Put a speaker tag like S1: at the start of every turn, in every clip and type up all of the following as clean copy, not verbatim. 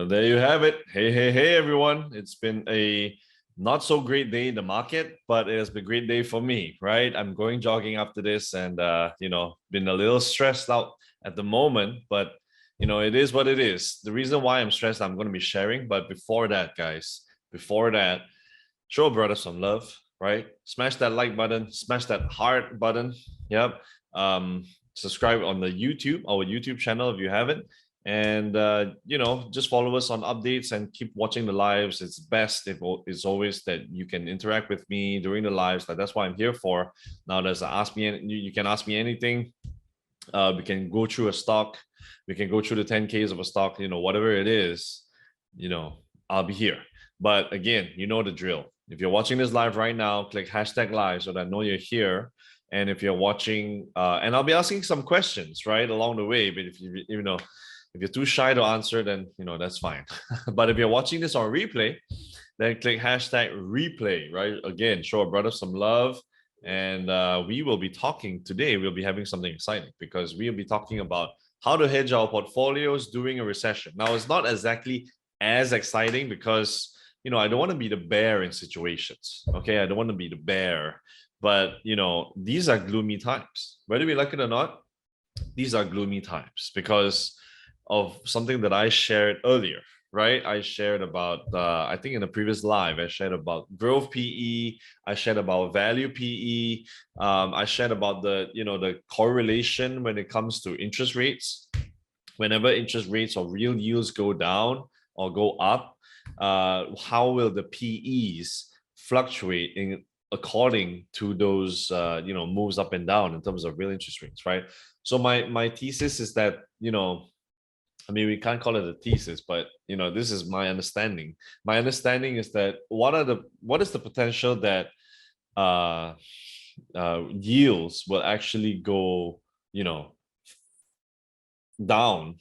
S1: There you have it. Hey, everyone. It's been a not so great day in the market, but it has been a great day for me, right? I'm going jogging after this and, been a little stressed out at the moment, but, it is what it is. The reason why I'm stressed, I'm going to be sharing. But before that, guys, show a brother some love, right? Smash that like button, smash that heart button. Yep. Subscribe on the our YouTube channel if you haven't. And just follow us on updates and keep watching the lives. It's best if it's always that you can interact with me during the lives. That's why I'm here for. Now there's you can ask me anything. We can go through a stock, we can go through the 10Ks of a stock, whatever it is, I'll be here. But again, you know the drill. If you're watching this live right now, click #live so that I know you're here. And if you're watching, and I'll be asking some questions right along the way, but if if you're too shy to answer, then that's fine. But if you're watching this on replay, then click #replay, right? Again, show a brother some love. And we will be talking today. We'll be having something exciting because we'll be talking about how to hedge our portfolios during a recession. Now, it's not exactly as exciting because, I don't want to be the bear in situations. Okay, I don't want to be the bear. But, these are gloomy times. Whether we like it or not, these are gloomy times because of something that I shared earlier, right? I shared about, I think in the previous live, I shared about growth PE, I shared about value PE, I shared about the correlation when it comes to interest rates. Whenever interest rates or real yields go down or go up, how will the PEs fluctuate according to those moves up and down in terms of real interest rates, right? So my thesis is that we can't call it a thesis, but this is my understanding. My understanding is that what is the potential that yields will actually go down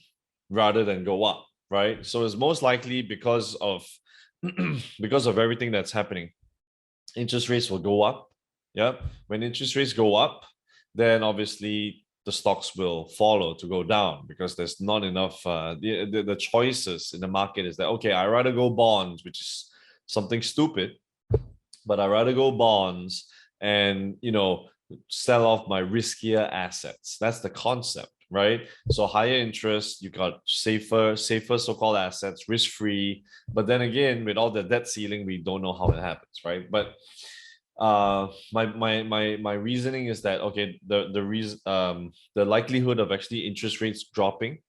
S1: rather than go up, right? So it's most likely because of everything that's happening. Interest rates will go up. Yeah. When interest rates go up, then obviously the stocks will follow to go down because there's not enough the choices in the market is that, okay, I rather go bonds, which is something stupid, but I rather go bonds and sell off my riskier assets. That's the concept, right? So higher interest, you got safer so-called assets, risk-free. But then again, with all the debt ceiling, we don't know how it happens, right? But my reasoning is that, okay, the likelihood of actually interest rates dropping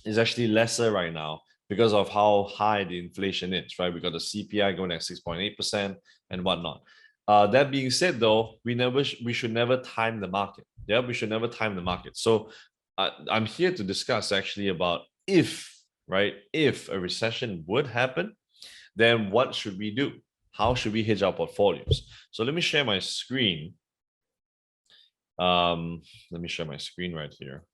S1: is actually lesser right now because of how high the inflation is, right? We got the CPI going at 6.8% and whatnot. That being said, though, we should never time the market. Yeah, we should never time the market. So I'm here to discuss actually about if a recession would happen, then what should we do? How should we hedge our portfolios? So let me share my screen. Let me share my screen right here,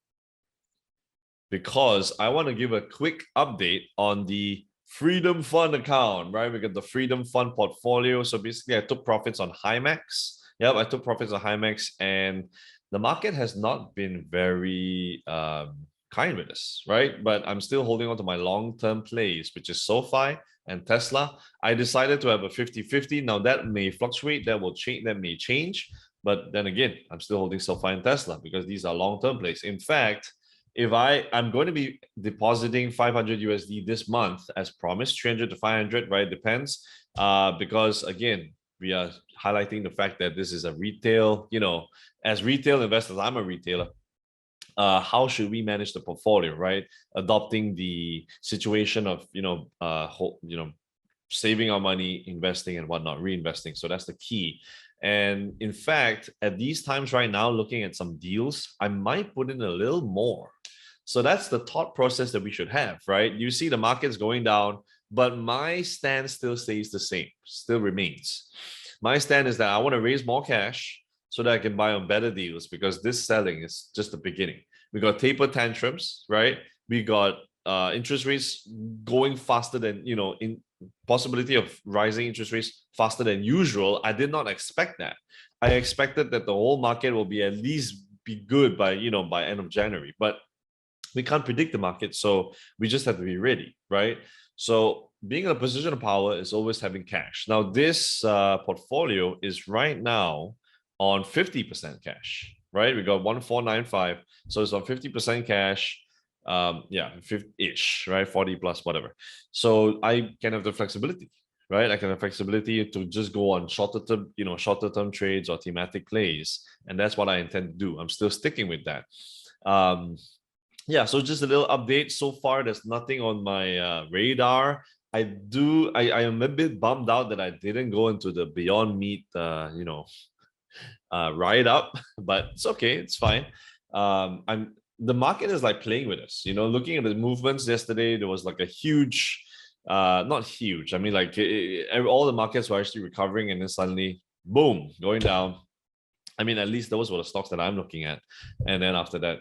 S1: because I want to give a quick update on the Freedom Fund account, right? We got the Freedom Fund portfolio. So basically, I took profits on Himax. Yep, I took profits on Himax, and the market has not been very kind with us, right? But I'm still holding on to my long-term plays, which is SoFi and Tesla. I decided to have a 50-50. Now that may fluctuate, that will change, that may change. But then again, I'm still holding SoFi and Tesla because these are long-term plays. In fact, if I'm going to be depositing 500 USD this month as promised, 300 to 500, right? Depends. Because again, we are highlighting the fact that this is a retail, as retail investors, I'm a retailer. How should we manage the portfolio, right? Adopting the situation of, saving our money, investing and whatnot, reinvesting. So that's the key. And in fact, at these times right now, looking at some deals, I might put in a little more. So that's the thought process that we should have, right? You see the market's going down, but my stand still stays the same, still remains. My stand is that I want to raise more cash so that I can buy on better deals, because this selling is just the beginning. We got taper tantrums, right? We got interest rates going faster than, in possibility of rising interest rates faster than usual. I did not expect that. I expected that the whole market will be at least be good by, by end of January, but we can't predict the market. So we just have to be ready, right? So being in a position of power is always having cash. Now, this portfolio is right now on 50% cash, right? We got 1495. So it's on 50% cash. Yeah, 50-ish, right? 40 plus, whatever. So I can have the flexibility, right? I can have flexibility to just go on shorter term trades or thematic plays. And that's what I intend to do. I'm still sticking with that. Yeah, so just a little update. So far, there's nothing on my radar. I am a bit bummed out that I didn't go into the Beyond Meat, ride up, but it's okay, it's fine. The market is like playing with us. Looking at the movements yesterday, there was like a huge, not huge. I mean, like all the markets were actually recovering, and then suddenly, boom, going down. I mean, at least those were the stocks that I'm looking at. And then after that,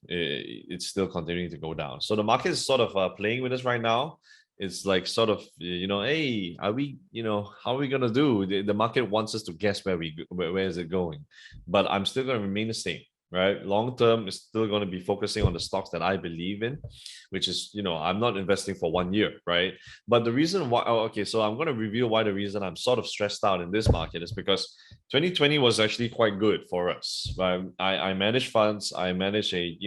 S1: it's still continuing to go down. So the market is sort of playing with us right now. It's like sort of, hey, are we, how are we going to do? The market wants us to guess where is it going? But I'm still going to remain the same, right? Long term is still going to be focusing on the stocks that I believe in, which is, I'm not investing for 1 year, right? But the reason why, okay, so I'm going to reveal why the reason I'm sort of stressed out in this market is because 2020 was actually quite good for us. Right? I manage funds, I manage a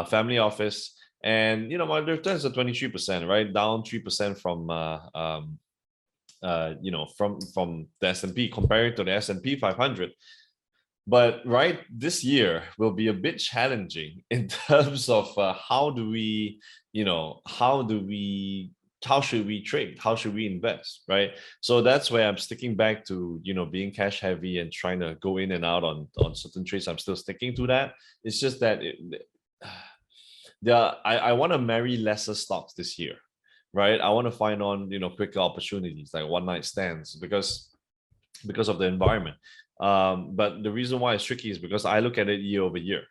S1: family office, and my returns are 23%, right? Down 3% from from the S&P compared to the S&P 500. But right, this year will be a bit challenging in terms of how should we trade? How should we invest? Right. So that's where I'm sticking back to, being cash heavy and trying to go in and out on certain trades. I'm still sticking to that. It's just that I want to marry lesser stocks this year. Right. I want to find on, quicker opportunities like one night stands because of the environment. But the reason why it's tricky is because I look at it year over year.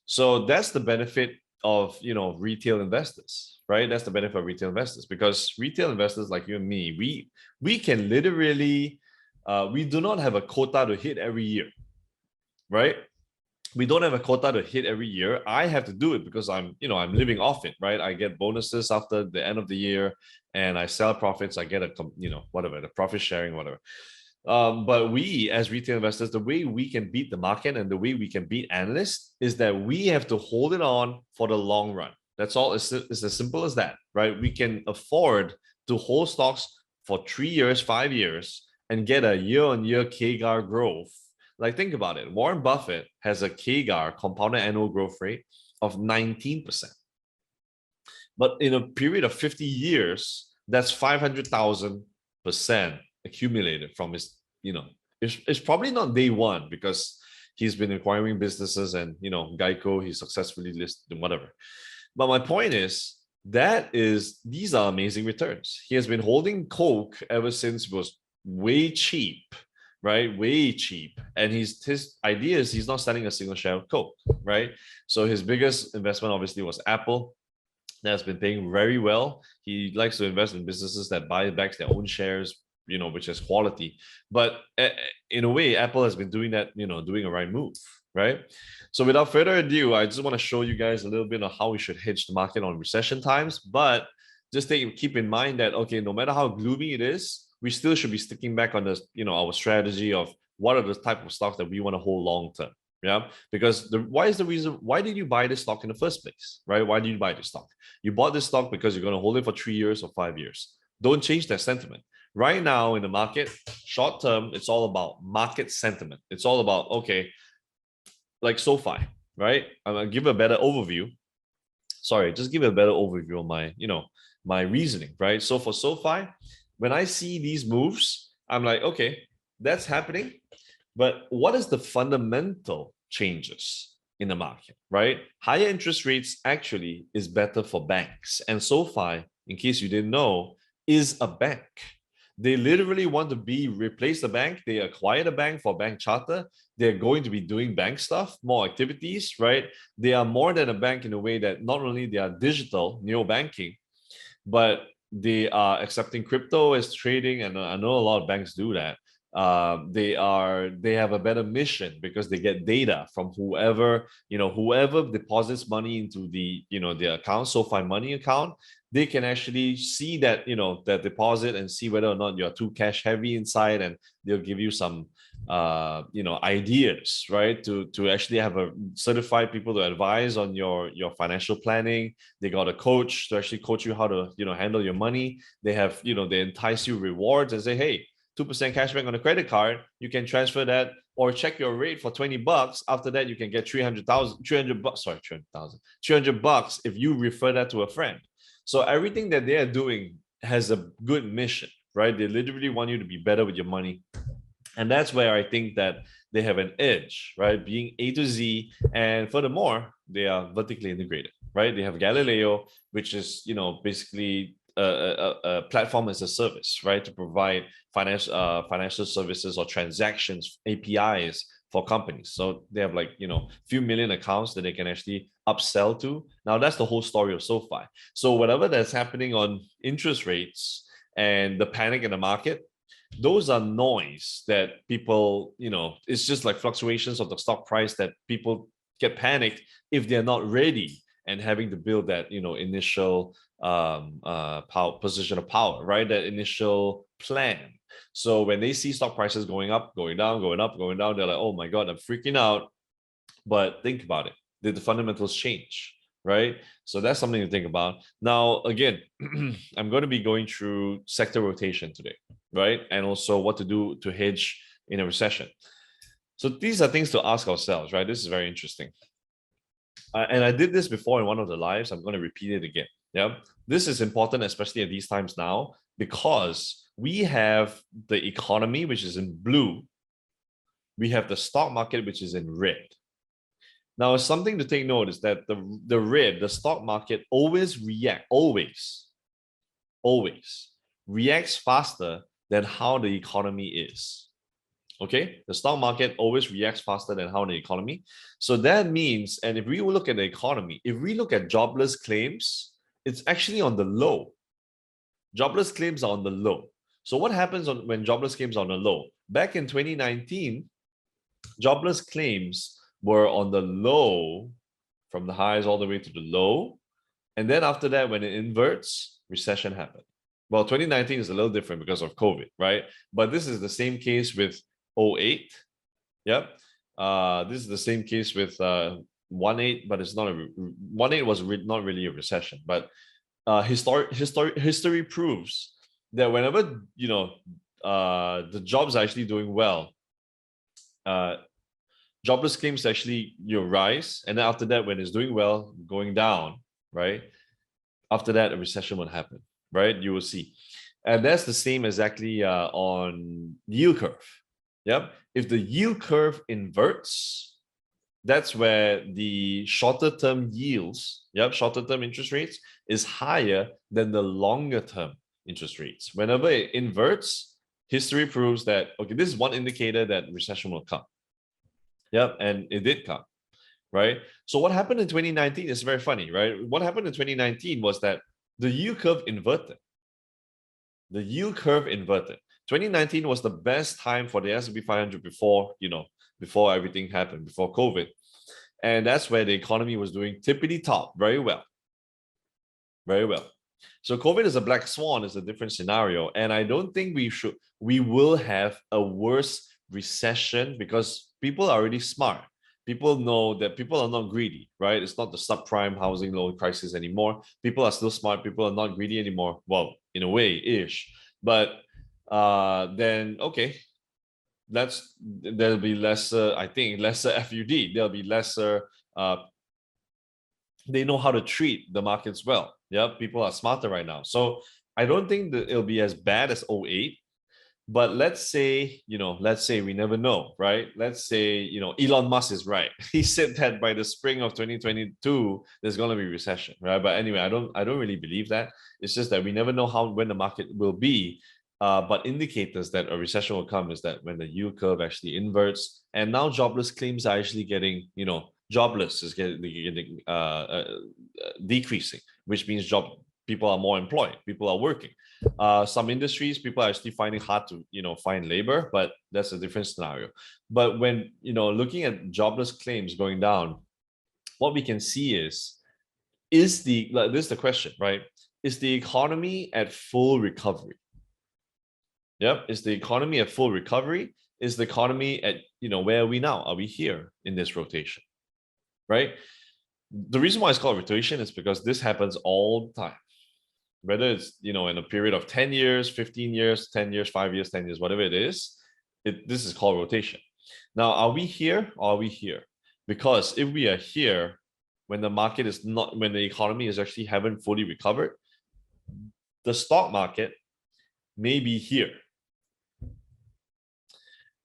S1: So that's the benefit of retail investors, right? That's the benefit of retail investors, because retail investors like you and me, we can literally we do not have a quota to hit every year, right? We don't have a quota to hit every year. I have to do it because I'm living off it, right? I get bonuses after the end of the year, and I sell profits. I get whatever, the profit sharing, whatever. But we, as retail investors, the way we can beat the market and the way we can beat analysts is that we have to hold it on for the long run. That's all. It's as simple as that, right? We can afford to hold stocks for 3 years, 5 years, and get a year-on-year CAGR growth. Like, think about it. Warren Buffett has a CAGR, compounded annual growth rate, of 19%. But in a period of 50 years, that's 500,000% accumulated from his, it's probably not day one because he's been acquiring businesses and, Geico, he's successfully listed, whatever. But my point is, these are amazing returns. He has been holding Coke ever since it was way cheap, right? Way cheap. And his idea is he's not selling a single share of Coke, right? So his biggest investment obviously was Apple. That's been paying very well. He likes to invest in businesses that buy back their own shares, which is quality. But in a way, Apple has been doing that, doing a right move, right? So without further ado, I just want to show you guys a little bit of how we should hedge the market on recession times. But just keep in mind that, okay, no matter how gloomy it is, we still should be sticking back on this, our strategy of what are the type of stocks that we want to hold long term. Yeah, because why did you buy this stock in the first place, right? Why did you buy this stock? You bought this stock because you're going to hold it for 3 years or 5 years. Don't change that sentiment. Right now in the market, short term, it's all about market sentiment. It's all about, okay, like SoFi, right? I'm going to give a better overview. Sorry, just give a better overview of my, my reasoning, right? So for SoFi, when I see these moves, I'm like, okay, that's happening. But what is the fundamental changes in the market, right? Higher interest rates actually is better for banks. And SoFi, in case you didn't know, is a bank. They literally want to replace the bank. They acquired a bank for bank charter. They're going to be doing bank stuff, more activities, right? They are more than a bank in a way that not only they are digital, neo-banking, but they are accepting crypto as trading. And I know a lot of banks do that. They have a better mission because they get data from whoever deposits money into the account, SoFi Money account. They can actually see that deposit and see whether or not you're too cash heavy inside, and they'll give you some ideas, right, to actually have a certified people to advise on your financial planning. They got a coach to actually coach you how to handle your money. They have they entice you rewards and say, hey, 2% cashback on a credit card, you can transfer that or check your rate for $20. After that, you can get 300 bucks, sorry, 300 bucks if you refer that to a friend. So everything that they are doing has a good mission, right? They literally want you to be better with your money. And that's where I think that they have an edge, right? Being A to Z. And furthermore, they are vertically integrated, right? They have Galileo, which is, basically a platform as a service, right? To provide financial services or transactions, APIs for companies. So they have few million accounts that they can actually upsell to. Now that's the whole story of SoFi. So whatever that's happening on interest rates and the panic in the market, those are noise that people, it's just like fluctuations of the stock price that people get panicked if they're not ready and having to build that, initial position of power, right? That initial plan. So when they see stock prices going up, going down, going up, going down, they're like, oh my God, I'm freaking out. But think about it. Did the fundamentals change? Right? So that's something to think about. Now, again, I'm going to be going through sector rotation today, right? And also what to do to hedge in a recession. So these are things to ask ourselves, right? This is very interesting. And I did this before in one of the lives. I'm going to repeat it again. Yeah. This is important, especially at these times now, because we have the economy, which is in blue. We have the stock market, which is in red. Now, something to take note is that the stock market always reacts faster than how the economy is. Okay, the stock market always reacts faster than how the economy. So that means, and if we look at the economy, if we look at jobless claims, it's actually on the low. Jobless claims are on the low. So what happens when jobless claims are on the low? Back in 2019, jobless claims were on the low, from the highs all the way to the low. And then after that, when it inverts, recession happened. Well, 2019 is a little different because of COVID, right? But this is the same case with 08. Yep. This is the same case with 18, but it's not a 18 was not really a recession. But history proves that whenever the jobs are actually doing well, jobless claims actually rise, and then after that, when it's doing well, going down, right? After that, a recession will happen, right? You will see, and that's the same exactly on yield curve. Yep. If the yield curve inverts, that's where the shorter term yields, shorter term interest rates is higher than the longer term interest rates. Whenever it inverts, history proves that, okay, this is one indicator that recession will come. Yep, and it did come, right? So what happened in 2019 is very funny, right? What happened in 2019 was that the yield curve inverted. The yield curve inverted. 2019 was the best time for the S&P 500 before everything happened, before COVID. And that's where the economy was doing tippity top very well. Very well. So COVID is a black swan, is a different scenario. And I don't think we will have a worse recession because people are already smart. People know that people are not greedy, right? It's not the subprime housing loan crisis anymore. People are still smart. People are not greedy anymore. Well, in a way-ish. But then, okay, there'll be lesser, I think, lesser FUD. There'll be lesser, they know how to treat the markets well. Yeah, people are smarter right now. So I don't think that it'll be as bad as 08. But let's say we never know, right? Let's say, Elon Musk is right. He said that by the spring of 2022, there's going to be recession, right? But anyway, I don't really believe that. It's just that we never know when the market will be. But indicators that a recession will come is that when the yield curve actually inverts, and now jobless claims are actually getting, jobless is getting decreasing, which means people are more employed, people are working. Some industries, people are actually finding hard to, find labor, but that's a different scenario. But when, looking at jobless claims going down, what we can see is this is the question, right? Is the economy at full recovery? Yep. Is the economy at full recovery? Is the economy at, where are we now? Are we here in this rotation? Right? The reason why it's called rotation is because this happens all the time. Whether it's, in a period of 10 years, 15 years, 10 years, 5 years, 10 years, whatever it is, this is called rotation. Now, are we here or are we here? Because if we are here, when the market is not, when the economy is actually haven't fully recovered, the stock market may be here.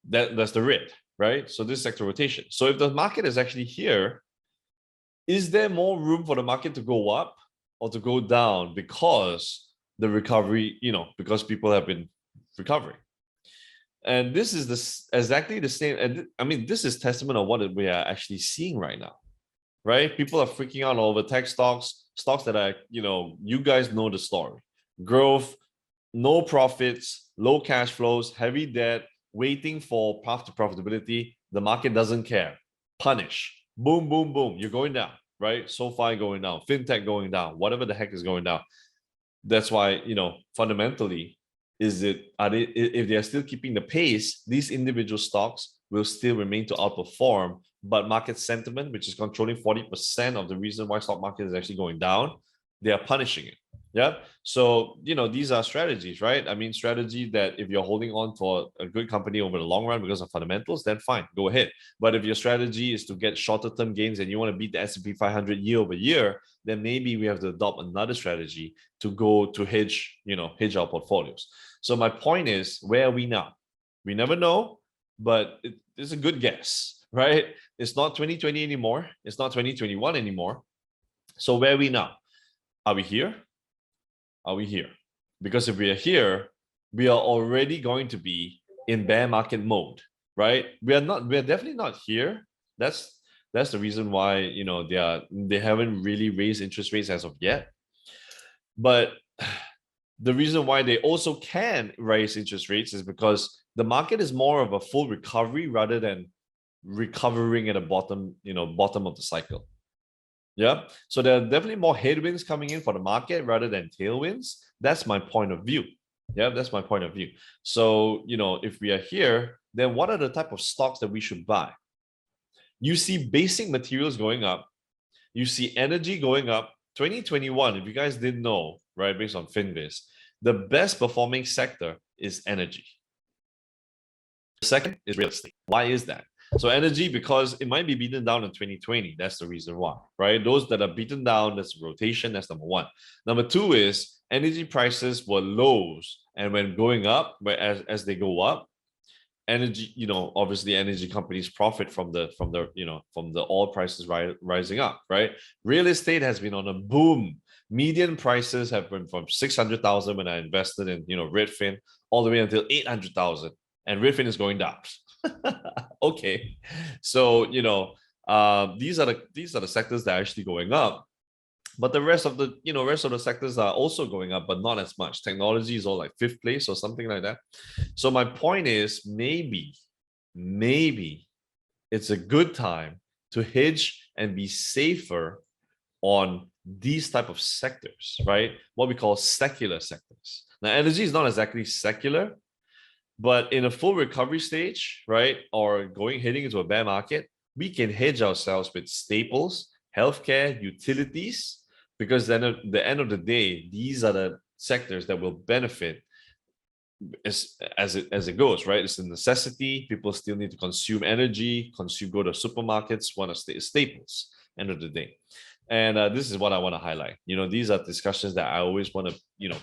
S1: That's the red, right? So this is sector rotation. So if the market is actually here, is there more room for the market to go up or to go down because the recovery, because people have been recovering? And this is exactly the same. And I mean, this is testament of what we are actually seeing right now, right? People are freaking out over tech stocks that are, you guys know the story. Growth, no profits, low cash flows, heavy debt, waiting for path to profitability. The market doesn't care. Punish. Boom, boom, boom. You're going down, right? SoFi going down, fintech going down, whatever the heck is going down. That's why, fundamentally, if they are still keeping the pace, these individual stocks will still remain to outperform. But market sentiment, which is controlling 40% of the reason why stock market is actually going down, they are punishing it. Yeah. So, these are strategies, right? I mean, strategy that if you're holding on for a good company over the long run because of fundamentals, then fine, go ahead. But if your strategy is to get shorter term gains and you want to beat the S&P 500 year over year, then maybe we have to adopt another strategy to go to hedge our portfolios. So my point is, where are we now? We never know, but it's a good guess, right? It's not 2020 anymore. It's not 2021 anymore. So where are we now? Are we here? Are we here? Because if we are here, we are already going to be in bear market mode, right? We're definitely not here. That's the reason why, they haven't really raised interest rates as of yet. But the reason why they also can raise interest rates is because the market is more of a full recovery rather than recovering at the bottom of the cycle. Yeah. So there are definitely more headwinds coming in for the market rather than tailwinds. That's my point of view. Yeah, that's my point of view. So, if we are here, then what are the type of stocks that we should buy? You see basic materials going up. You see energy going up. 2021, if you guys didn't know, right, based on Finviz, the best performing sector is energy. The second is real estate. Why is that? So energy, because it might be beaten down in 2020. That's the reason why, right? Those that are beaten down, that's rotation. That's number one. Number two is energy prices were lows, and when going up, as they go up, energy, obviously energy companies profit from the oil prices rising up, right? Real estate has been on a boom. Median prices have been from 600,000 when I invested in Redfin all the way until 800,000, and Redfin is going down. Okay, so these are the sectors that are actually going up, but the rest of the sectors are also going up, but not as much. Technology is all like fifth place or something like that. So my point is, maybe it's a good time to hedge and be safer on these type of sectors, right? What we call secular sectors. Now, energy is not exactly secular, but in a full recovery stage, right, or heading into a bear market, we can hedge ourselves with staples, healthcare, utilities, because then at the end of the day, these are the sectors that will benefit as it goes, right? It's a necessity. People still need to consume energy, go to supermarkets, want to stay staples, end of the day. And this is what I want to highlight. These are discussions that I always want to,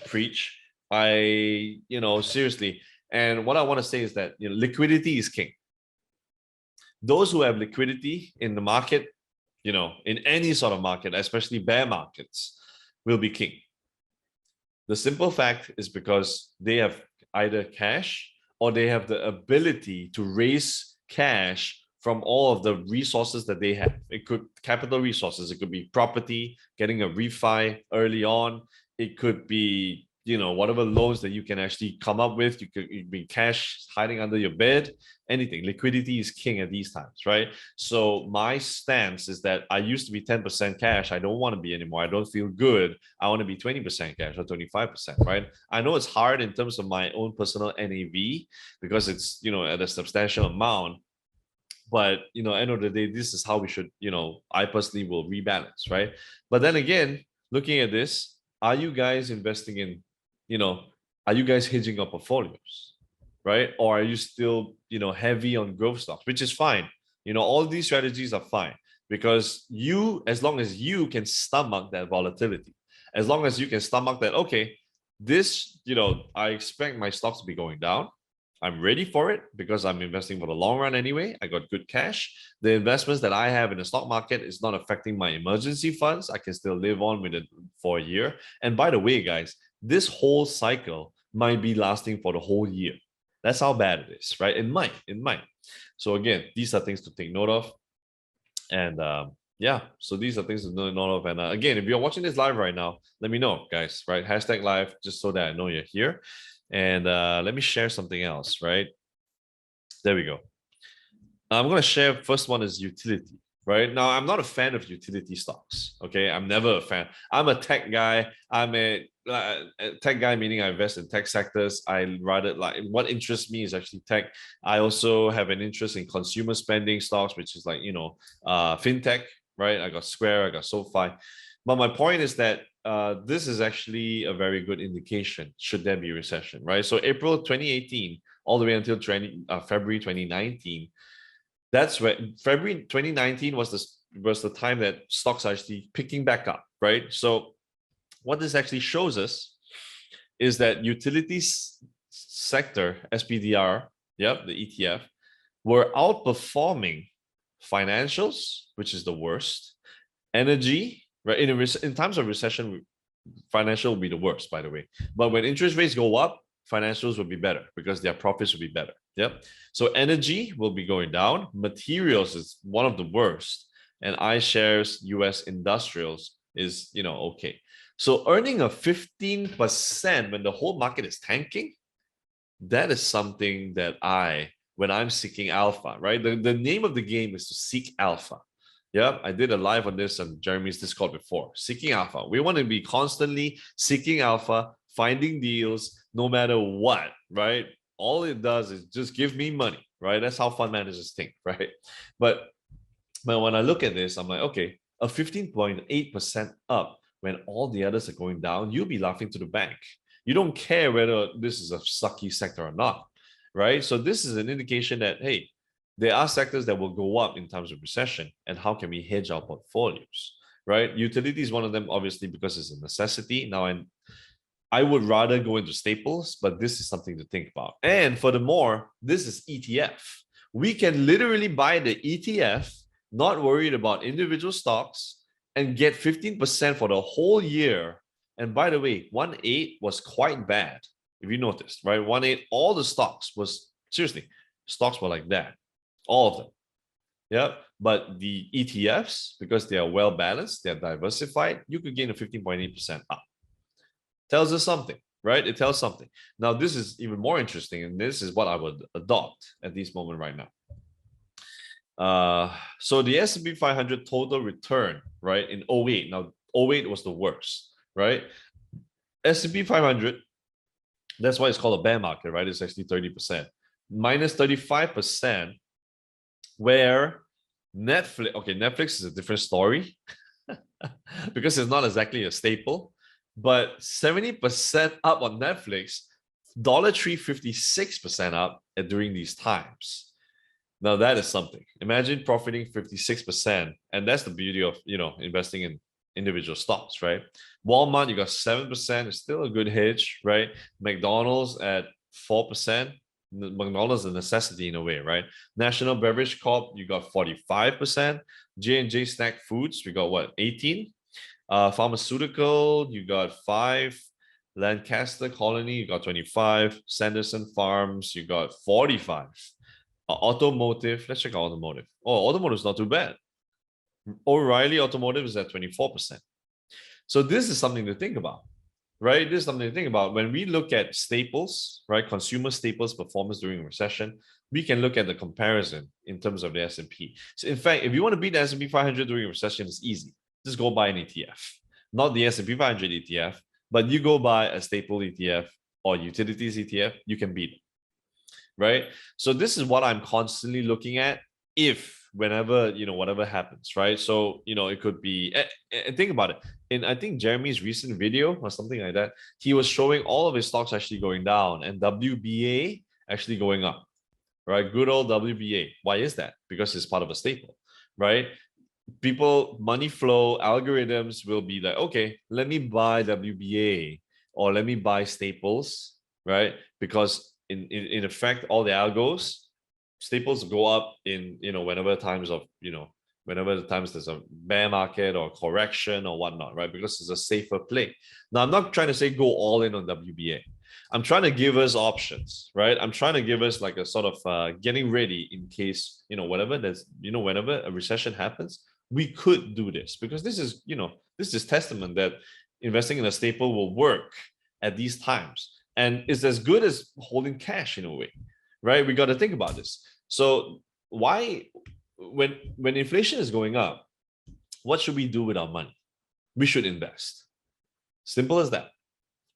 S1: preach. Seriously. And what I want to say is that liquidity is king. Those who have liquidity in the market, in any sort of market, especially bear markets, will be king. The simple fact is because they have either cash or they have the ability to raise cash from all of the resources that they have. It could capital resources, it could be property, getting a refi early on, it could be whatever loans that you can actually come up with. You could be cash hiding under your bed, anything. Liquidity is king at these times, right? So my stance is that I used to be 10% cash. I don't want to be anymore. I don't feel good. I want to be 20% cash or 25%, right? I know it's hard in terms of my own personal NAV because it's, at a substantial amount. But end of the day, this is how we should, I personally will rebalance, right? But then again, looking at this, are you guys investing in, are you guys hedging your portfolios, right? Or are you still, heavy on growth stocks, which is fine. All these strategies are fine because as long as you can stomach that volatility, as long as you can stomach that, okay, this, I expect my stocks to be going down. I'm ready for it because I'm investing for the long run anyway. I got good cash. The investments that I have in the stock market is not affecting my emergency funds. I can still live on with it for a year. And by the way, guys, this whole cycle might be lasting for the whole year. That's how bad it is, right? It might. So again, these are things to take note of. And yeah, so these are things to take note of. And again, if you're watching this live right now, let me know, guys, right? Hashtag live, just so that I know you're here. And let me share something else, right? There we go. I'm going to share, first one is utility, right? Now, I'm not a fan of utility stocks, okay? I'm never a fan. I'm a tech guy. I'm a tech guy, meaning I invest in tech sectors. I rather like, what interests me is actually tech. I also have an interest in consumer spending stocks, which is like, fintech, right? I got Square, I got SoFi. But my point is that this is actually a very good indication should there be a recession, right? So April 2018, all the way until February 2019, that's where February 2019 was the time that stocks are actually picking back up, right? So what this actually shows us is that utilities sector, SPDR, yep, the ETF, were outperforming financials, which is the worst, energy, right? In times of recession, financial will be the worst, by the way. But when interest rates go up, financials will be better because their profits will be better. Yep. So energy will be going down. Materials is one of the worst. And iShares US industrials is, okay. So earning a 15% when the whole market is tanking, that is something that when I'm seeking alpha, right? The name of the game is to seek alpha. Yeah, I did a live on this on Jeremy's Discord before. Seeking alpha. We want to be constantly seeking alpha, finding deals, no matter what, right? All it does is just give me money, right? That's how fund managers think, right? But when I look at this, I'm like, okay, a 15.8% up when all the others are going down, you'll be laughing to the bank. You don't care whether this is a sucky sector or not, right? So this is an indication that, hey, there are sectors that will go up in times of recession, and how can we hedge our portfolios, right? Utility is one of them, obviously, because it's a necessity. Now, I would rather go into staples, but this is something to think about. And furthermore, this is ETF. We can literally buy the ETF, not worried about individual stocks, and get 15% for the whole year. And by the way, 1.8 was quite bad, if you noticed, right? 1.8, all the stocks were like that. All of them. Yeah. But the ETFs, because they are well balanced, they're diversified, you could gain a 15.8% up. Tells us something, right? It tells something. Now, this is even more interesting, and this is what I would adopt at this moment right now. So the S&P 500 total return, right, in 08. Now, 08 was the worst, right? S&P 500, that's why it's called a bear market, right? It's actually 30%. Minus 35%, where Netflix is a different story because it's not exactly a staple, but 70% up on Netflix, Dollar Tree 56% up during these times. Now that is something. Imagine profiting 56%, and that's the beauty of investing in individual stocks, right? Walmart, you got 7%, it's still a good hedge, right? McDonald's at 4%. McDonald's is a necessity in a way, right? National Beverage Corp, you got 45%. J&J Snack Foods, we got what, 18? Pharmaceutical, you got 5. Lancaster Colony, you got 25. Sanderson Farms, you got 45. Automotive, let's check automotive. Oh, automotive is not too bad. O'Reilly Automotive is at 24%. So this is something to think about, right? This is something to think about. When we look at staples, right, consumer staples performance during a recession, we can look at the comparison in terms of the S&P. So in fact, if you want to beat the S&P 500 during a recession, it's easy. Just go buy an ETF, not the S&P 500 ETF, but you go buy a staple ETF or utilities ETF, you can beat it, right? So this is what I'm constantly looking at if whenever, whatever happens, right? So, it could be, and think about it. In, I think, Jeremy's recent video or something like that, he was showing all of his stocks actually going down and WBA actually going up, right? Good old WBA. Why is that? Because it's part of a staple, right? People, money flow algorithms will be like, okay, let me buy WBA or let me buy staples, right? Because in effect, all the algos, staples go up in, whenever times of, whenever the times there's a bear market or correction or whatnot, right? Because it's a safer play. Now, I'm not trying to say go all in on WBA. I'm trying to give us options, right? I'm trying to give us like a sort of getting ready in case, whatever there's, whenever a recession happens, we could do this because this is, this is testament that investing in a staple will work at these times. And it's as good as holding cash in a way, right? We got to think about this. So why, when inflation is going up, what should we do with our money? We should invest. Simple as that,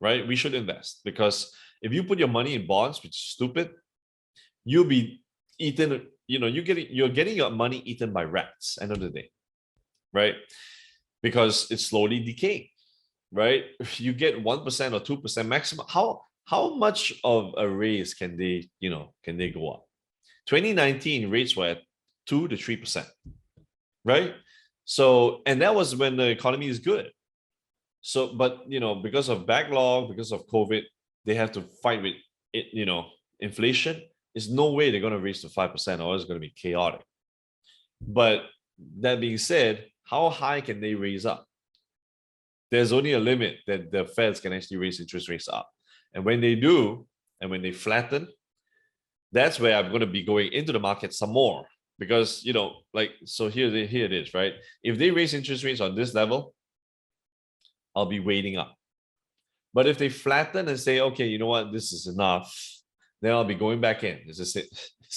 S1: right? We should invest because if you put your money in bonds, which is stupid, you'll be eaten, you're getting your money eaten by rats end of the day, right? Because it's slowly decaying, right? You get 1% or 2% maximum. How much of a raise can they, can they go up? 2019 rates were at 2 to 3%, right? So, and that was when the economy is good. So, but because of backlog, because of COVID, they have to fight with it, inflation. There's no way they're going to reach to 5% or it's going to be chaotic. But that being said, how high can they raise up? There's only a limit that the Feds can actually raise interest rates up. And when they do, and when they flatten, that's where I'm going to be going into the market some more. Because, so here it is, right? If they raise interest rates on this level, I'll be waiting up. But if they flatten and say, okay, you know what, this is enough, then I'll be going back in. It's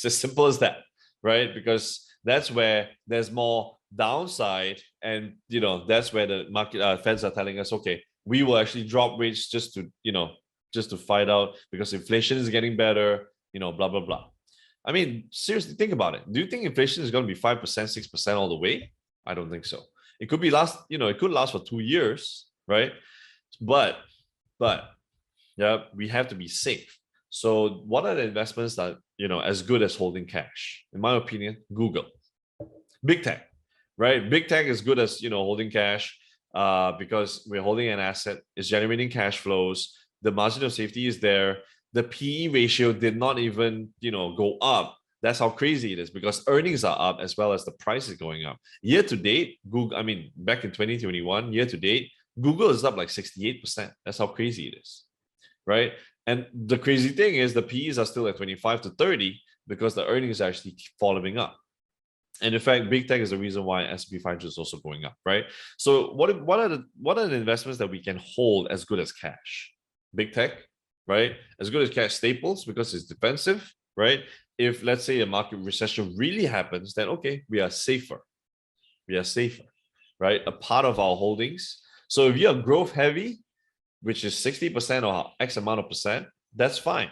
S1: as simple as that, right? Because that's where there's more downside, and that's where the market Feds are telling us, okay, we will actually drop rates just to fight out because inflation is getting better, blah blah blah. I mean, seriously, think about it. Do you think inflation is going to be 5%, 6% all the way? I don't think so. It could be it could last for 2 years, right? But yeah, we have to be safe. So what are the investments that as good as holding cash? In my opinion, Google, big tech, right? Big tech is good as holding cash because we're holding an asset, it's generating cash flows, the margin of safety is there. The PE ratio did not even go up. That's how crazy it is because earnings are up as well as the price is going up. Year to date, Google, I mean, back in 2021, year to date, Google is up like 68%. That's how crazy it is, right? And the crazy thing is the PEs are still at 25 to 30 because the earnings actually keep following up. And in fact, big tech is the reason why S&P 500 is also going up, right? So what are the investments that we can hold as good as cash? Big tech, right? As good as cash, staples because it's defensive, right? If let's say a market recession really happens, then okay, we are safer. We are safer, right? A part of our holdings. So if you're growth heavy, which is 60% or X amount of percent, that's fine.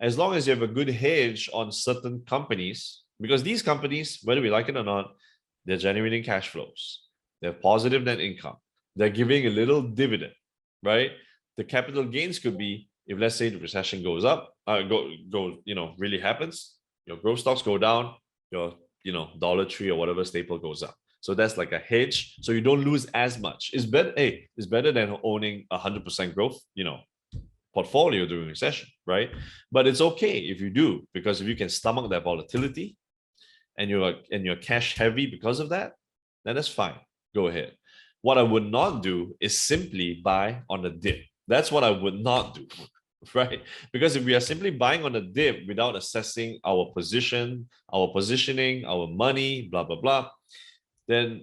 S1: As long as you have a good hedge on certain companies, because these companies, whether we like it or not, they're generating cash flows. They have positive net income. They're giving a little dividend, right? The capital gains could be if let's say the recession goes up, really happens, your growth stocks go down, your Dollar Tree or whatever staple goes up. So that's like a hedge. So you don't lose as much. It's better. Hey, it's better than owning 100% growth, portfolio during recession, right? But it's okay if you do, because if you can stomach that volatility and you're cash heavy because of that, then that's fine. Go ahead. What I would not do is simply buy on the dip. That's what I would not do, right? Because if we are simply buying on the dip without assessing our position, our positioning, our money, blah, blah, blah, then,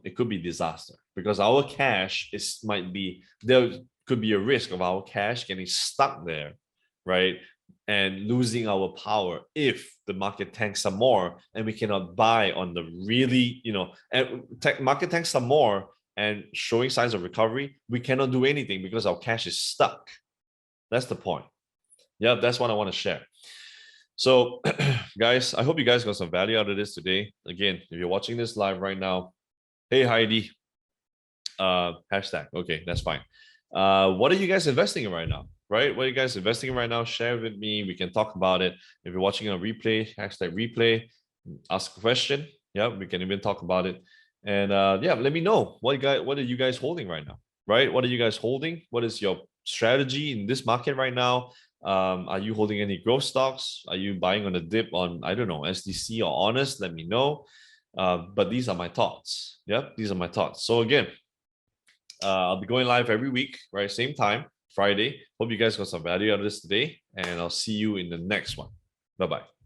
S1: it could be disaster because our cash might be, there could be a risk of our cash getting stuck there, right? And losing our power if the market tanks some more and we cannot buy on the really, and market tanks some more and showing signs of recovery, we cannot do anything because our cash is stuck. That's the point. Yeah, that's what I want to share. So guys, I hope you guys got some value out of this today. Again, if you're watching this live right now, hey Heidi, hashtag, okay, that's fine. What are you guys investing in right now? Right? What are you guys investing in right now? Share with me. We can talk about it. If you're watching a replay, hashtag replay, ask a question. Yeah, we can even talk about it. And yeah, let me know what are you guys holding right now? Right? What are you guys holding? What is your strategy in this market right now? Are you holding any growth stocks? Are you buying on a dip on, I don't know, SDC or Honest? Let me know. But these are my thoughts. Yep, these are my thoughts. So again, I'll be going live every week, right? Same time, Friday. Hope you guys got some value out of this today, and I'll see you in the next one. Bye-bye.